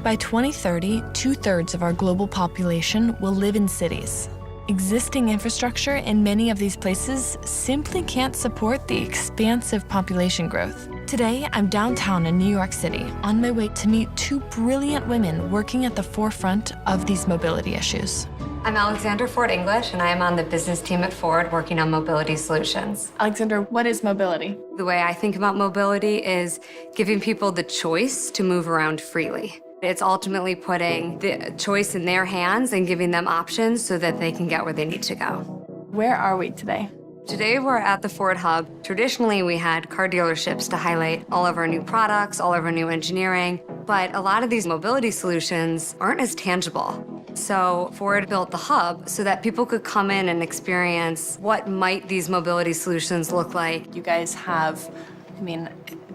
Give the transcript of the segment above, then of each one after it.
By 2030, 2/3 of our global population will live in cities. Existing infrastructure in many of these places simply can't support the expansive population growth. Today, I'm downtown in New York City, on my way to meet two brilliant women working at the forefront of these mobility issues. I'm Alexandra Ford English, and I am on the business team at Ford working on mobility solutions. Alexandra, what is mobility? The way I think about mobility is giving people the choice to move around freely. It's ultimately putting the choice in their hands and giving them options so that they can get where they need to go. Where are we today? Today we're at the Ford Hub. Traditionally, we had car dealerships to highlight all of our new products, all of our new engineering, but a lot of these mobility solutions aren't as tangible. So Ford built the Hub so that people could come in and experience what might these mobility solutions look like. You guys have,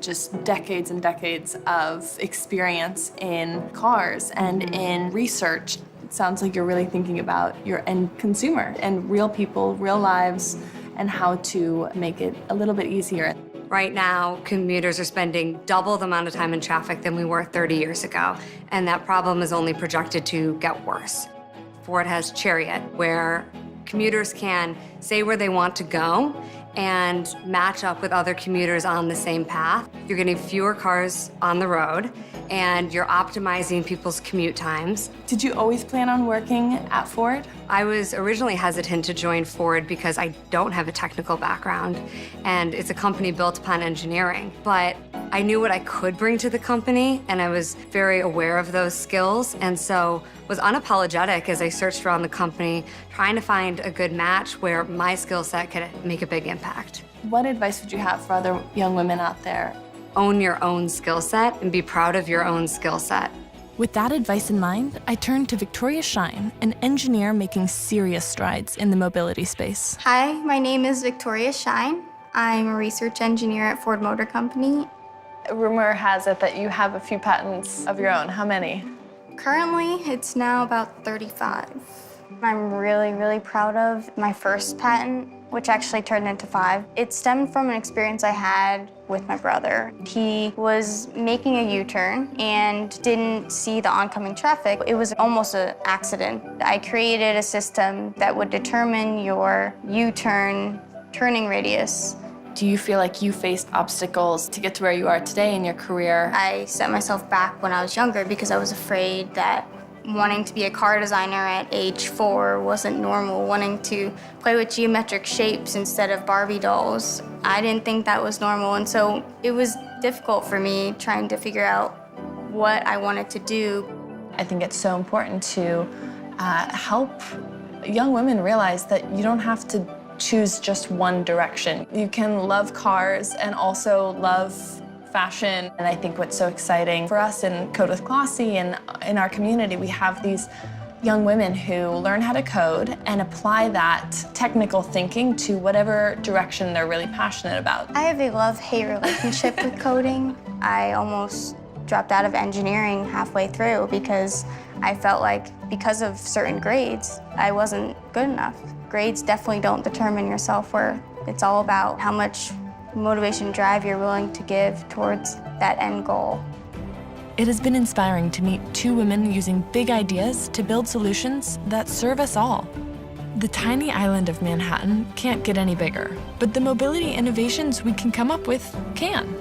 just decades and decades of experience in cars and in research. It sounds like you're really thinking about your end consumer and real people, real lives, and how to make it a little bit easier. Right now, commuters are spending double the amount of time in traffic than we were 30 years ago, and that problem is only projected to get worse. Ford has Chariot, where commuters can say where they want to go and match up with other commuters on the same path. You're getting fewer cars on the road, and you're optimizing people's commute times. Did you always plan on working at Ford? I was originally hesitant to join Ford because I don't have a technical background, and it's a company built upon engineering. But I knew what I could bring to the company, and I was very aware of those skills, and so was unapologetic as I searched around the company, trying to find a good match where my skill set could make a big impact. What advice would you have for other young women out there? Own your own skill set and be proud of your own skill set. With that advice in mind, I turned to Victoria Shine, an engineer making serious strides in the mobility space. Hi, my name is Victoria Shine. I'm a research engineer at Ford Motor Company. Rumor has it that you have a few patents of your own. How many? Currently, it's now about 35. I'm really, really proud of my first patent, which actually turned into 5. It stemmed from an experience I had with my brother. He was making a U-turn and didn't see the oncoming traffic. It was almost an accident. I created a system that would determine your U-turn turning radius. Do you feel like you faced obstacles to get to where you are today in your career? I set myself back when I was younger because I was afraid that wanting to be a car designer at age 4 wasn't normal. Wanting to play with geometric shapes instead of Barbie dolls, I didn't think that was normal. And so it was difficult for me trying to figure out what I wanted to do. I think it's so important to help young women realize that you don't have to choose just one direction. You can love cars and also love fashion. And I think what's so exciting for us in Code with Klossy and in our community, we have these young women who learn how to code and apply that technical thinking to whatever direction they're really passionate about. I have a love-hate relationship with coding. I almost dropped out of engineering halfway through because I felt like because of certain grades, I wasn't good enough. Grades definitely don't determine your self-worth. It's all about how much motivation and drive you're willing to give towards that end goal. It has been inspiring to meet two women using big ideas to build solutions that serve us all. The tiny island of Manhattan can't get any bigger, but the mobility innovations we can come up with can.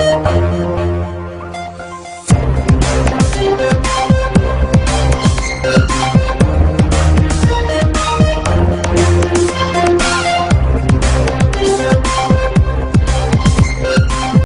Bye.